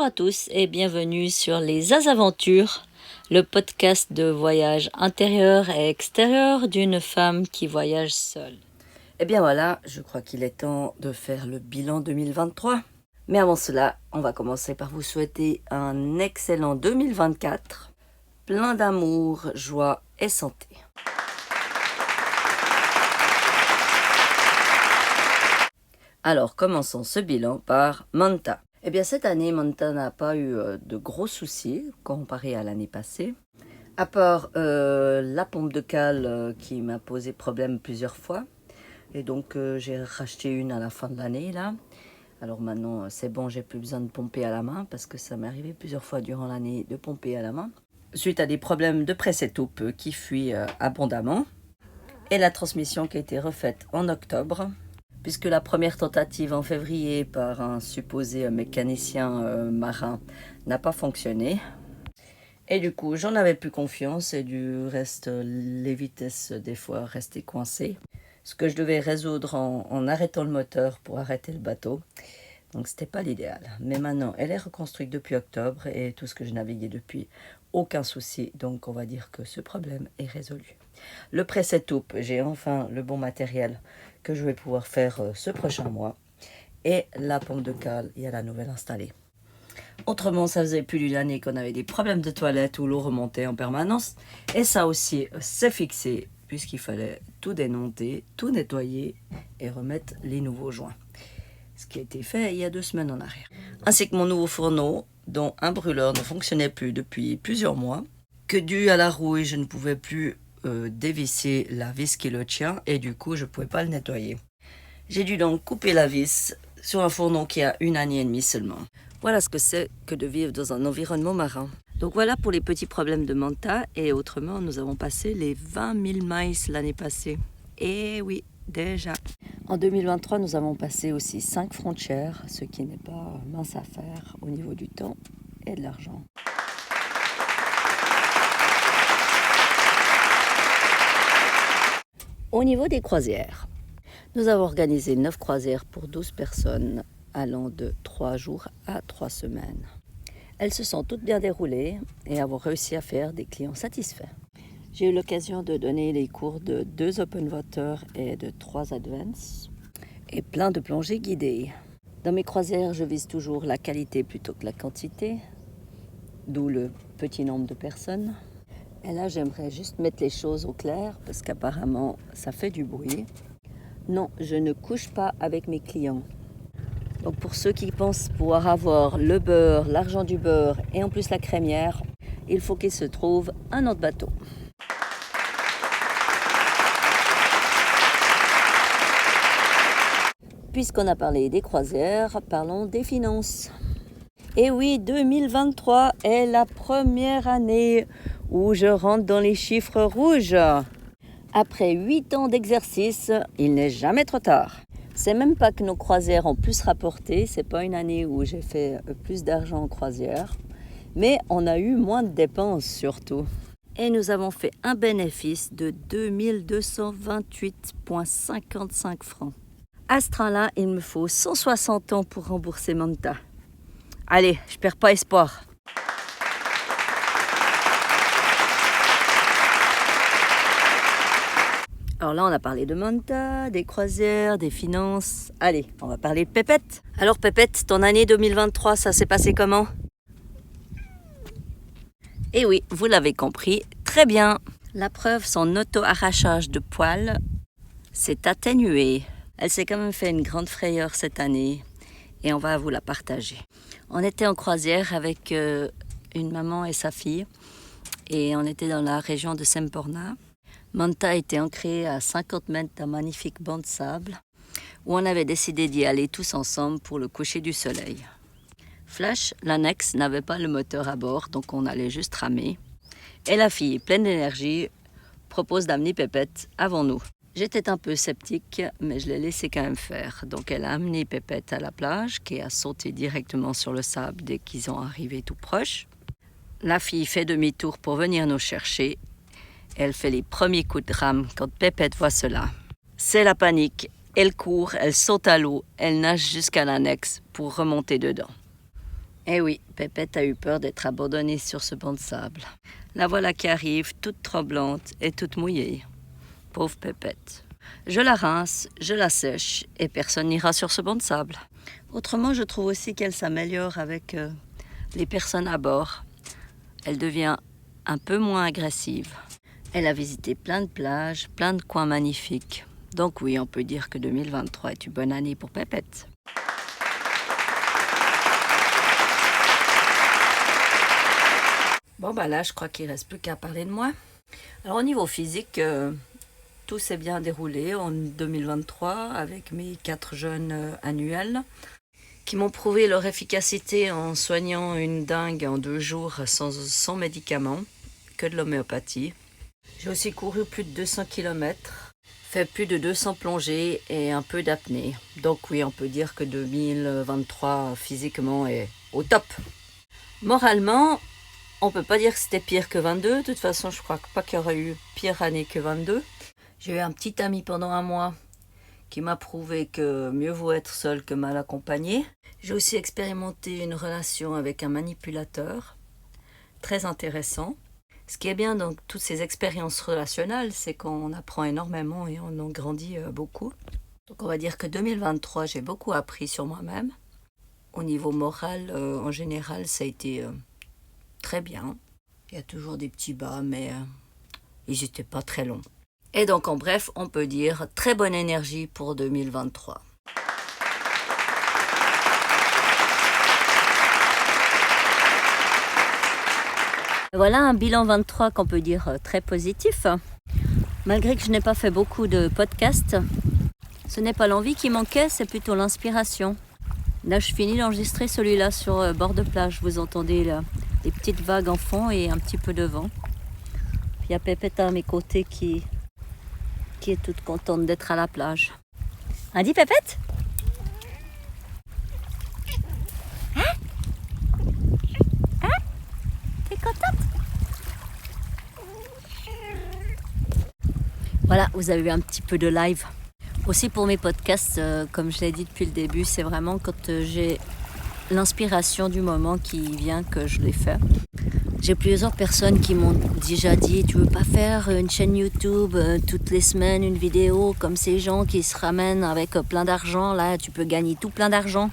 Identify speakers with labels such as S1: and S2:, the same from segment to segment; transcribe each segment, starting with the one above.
S1: à tous et bienvenue sur Les Azaventures, le podcast de voyage intérieur et extérieur d'une femme qui voyage seule.
S2: Eh bien voilà, je crois qu'il est temps de faire le bilan 2023. Mais avant cela, on va commencer par vous souhaiter un excellent 2024, plein d'amour, joie et santé. Alors, commençons ce bilan par Manta. Eh bien, cette année, Manta n'a pas eu de gros soucis comparé à l'année passée. À part la pompe de cale qui m'a posé problème plusieurs fois. Et donc, j'ai racheté une à la fin de l'année, là. Alors maintenant, c'est bon, j'ai plus besoin de pomper à la main parce que ça m'est arrivé plusieurs fois durant l'année de pomper à la main. Suite à des problèmes de presse et taupe qui fuient abondamment. Et la transmission qui a été refaite en octobre. Puisque la première tentative en février par un supposé mécanicien marin n'a pas fonctionné. Et du coup, j'en avais plus confiance et du reste, les vitesses des fois restaient coincées. Ce que je devais résoudre en arrêtant le moteur pour arrêter le bateau. Donc c'était pas l'idéal. Mais maintenant, elle est reconstruite depuis octobre et tout ce que je naviguais depuis, aucun souci. Donc on va dire que ce problème est résolu. Le press-et-toupe, j'ai enfin le bon matériel que je vais pouvoir faire ce prochain mois. Et la pompe de cale, il y a la nouvelle installée. Autrement, ça faisait plus d'une année qu'on avait des problèmes de toilette où l'eau remontait en permanence. Et ça aussi, c'est fixé puisqu'il fallait tout démonter, tout nettoyer et remettre les nouveaux joints. Ce qui a été fait il y a 2 semaines en arrière. Ainsi que mon nouveau fourneau, dont un brûleur ne fonctionnait plus depuis plusieurs mois, que dû à la rouille, je ne pouvais plus dévisser la vis qui le tient et du coup, je ne pouvais pas le nettoyer. J'ai dû donc couper la vis sur un fourneau qui a 1 année et demie seulement. Voilà ce que c'est que de vivre dans un environnement marin. Donc voilà pour les petits problèmes de Manta et autrement, nous avons passé les 20 000 miles l'année passée. Et oui, déjà. En 2023, nous avons passé aussi 5 frontières, ce qui n'est pas mince à faire au niveau du temps et de l'argent. Au niveau des croisières, nous avons organisé 9 croisières pour 12 personnes allant de 3 jours à 3 semaines. Elles se sont toutes bien déroulées et avons réussi à faire des clients satisfaits. J'ai eu l'occasion de donner les cours de 2 Open Water et de 3 Advance et plein de plongées guidées. Dans mes croisières, je vise toujours la qualité plutôt que la quantité, d'où le petit nombre de personnes. Et là, j'aimerais juste mettre les choses au clair parce qu'apparemment, ça fait du bruit. Non, je ne couche pas avec mes clients. Donc pour ceux qui pensent pouvoir avoir le beurre, l'argent du beurre et en plus la crémière, il faut qu'il se trouve un autre bateau. Puisqu'on a parlé des croisières, parlons des finances. Et oui, 2023 est la première année où je rentre dans les chiffres rouges. Après 8 ans d'exercice, il n'est jamais trop tard. C'est même pas que nos croisières ont plus rapporté, c'est pas une année où j'ai fait plus d'argent en croisière, mais on a eu moins de dépenses surtout. Et nous avons fait un bénéfice de 2228,55 francs. À ce train-là, il me faut 160 ans pour rembourser Manta. Allez, je perds pas espoir. Alors là, on a parlé de Manta, des croisières, des finances. Allez, on va parler de Pépette. Alors Pépette, ton année 2023, ça s'est passé comment? Eh oui, vous l'avez compris, très bien. La preuve, son auto-arrachage de poils s'est atténué. Elle s'est quand même fait une grande frayeur cette année et on va vous la partager. On était en croisière avec une maman et sa fille et on était dans la région de Semporna. Manta était ancré à 50 mètres d'un magnifique banc de sable où on avait décidé d'y aller tous ensemble pour le coucher du soleil. Flash, l'annexe, n'avait pas le moteur à bord, donc on allait juste ramer. Et la fille, pleine d'énergie, propose d'amener Pépette avant nous. J'étais un peu sceptique, mais je l'ai laissé quand même faire. Donc elle a amené Pépette à la plage, qui a sauté directement sur le sable dès qu'ils ont arrivé tout proche. La fille fait demi-tour pour venir nous chercher. Elle fait les premiers coups de rame quand Pépette voit cela. C'est la panique. Elle court, elle saute à l'eau, elle nage jusqu'à l'annexe pour remonter dedans.
S1: Eh oui, Pépette a eu peur d'être abandonnée sur ce banc de sable. La voilà qui arrive, toute tremblante et toute mouillée. Pauvre Pépette. Je la rince, je la sèche et personne n'ira sur ce banc de sable. Autrement, je trouve aussi qu'elle s'améliore avec les personnes à bord. Elle devient un peu moins agressive. Elle a visité plein de plages, plein de coins magnifiques. Donc oui, on peut dire que 2023 est une bonne année pour Pépette. Bon bah là, je crois qu'il ne reste plus qu'à parler de moi. Alors au niveau physique, tout s'est bien déroulé en 2023 avec mes 4 jeûnes annuels qui m'ont prouvé leur efficacité en soignant une dingue en 2 jours sans médicaments, que de l'homéopathie. J'ai aussi couru plus de 200 km, fait plus de 200 plongées et un peu d'apnée. Donc oui, on peut dire que 2023 physiquement est au top. Moralement, on peut pas dire que c'était pire que 22. De toute façon, je crois pas qu'il y aurait eu pire année que 22. J'ai eu un petit ami pendant 1 mois qui m'a prouvé que mieux vaut être seul que mal accompagné. J'ai aussi expérimenté une relation avec un manipulateur, très intéressant. Ce qui est bien dans toutes ces expériences relationnelles, c'est qu'on apprend énormément et on en grandit beaucoup. Donc on va dire que 2023, j'ai beaucoup appris sur moi-même. Au niveau moral, en général, ça a été très bien. Il y a toujours des petits bas, mais ils n'étaient pas très longs. Et donc en bref, on peut dire très bonne énergie pour 2023. Voilà un bilan 23 qu'on peut dire très positif. Malgré que je n'ai pas fait beaucoup de podcasts, ce n'est pas l'envie qui manquait, c'est plutôt l'inspiration. Là, je finis d'enregistrer celui-là sur bord de plage. Vous entendez là, des petites vagues en fond et un petit peu de vent. Puis il y a Pépette à mes côtés qui est toute contente d'être à la plage. Hein, dis Pépette? Hein? Hein? T'es contente? Voilà, vous avez eu un petit peu de live. Aussi pour mes podcasts, comme je l'ai dit depuis le début, c'est vraiment quand j'ai l'inspiration du moment qui vient que je les fais. J'ai plusieurs personnes qui m'ont déjà dit « Tu veux pas faire une chaîne YouTube toutes les semaines, une vidéo comme ces gens qui se ramènent avec plein d'argent, là tu peux gagner tout plein d'argent ?»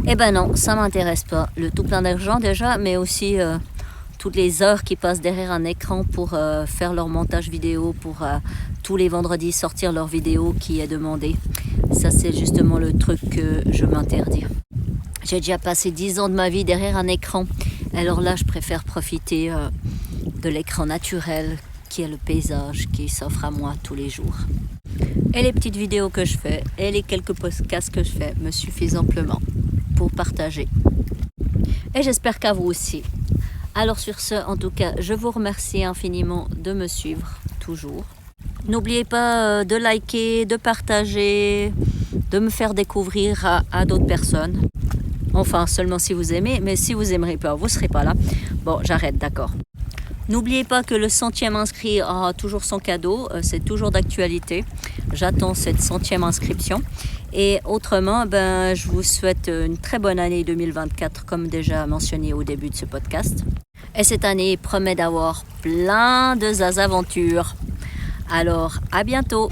S1: Eh ben non, ça m'intéresse pas. Le tout plein d'argent déjà, mais aussi toutes les heures qui passent derrière un écran pour faire leur montage vidéo, pour tous les vendredis sortir leur vidéo qui est demandée. Ça c'est justement le truc que je m'interdis. J'ai déjà passé 10 ans de ma vie derrière un écran. Alors là, je préfère profiter de l'écran naturel qui est le paysage qui s'offre à moi tous les jours. Et les petites vidéos que je fais et les quelques podcasts que je fais me suffisent amplement pour partager. Et j'espère qu'à vous aussi. Alors sur ce, en tout cas, je vous remercie infiniment de me suivre toujours. N'oubliez pas de liker, de partager, de me faire découvrir à d'autres personnes. Enfin, seulement si vous aimez, mais si vous n'aimerez pas, vous ne serez pas là. Bon, j'arrête, d'accord. N'oubliez pas que le 100e inscrit aura toujours son cadeau, c'est toujours d'actualité. J'attends cette 100e inscription. Et autrement, je vous souhaite une très bonne année 2024, comme déjà mentionné au début de ce podcast. Et cette année promet d'avoir plein de aventures. Alors, à bientôt!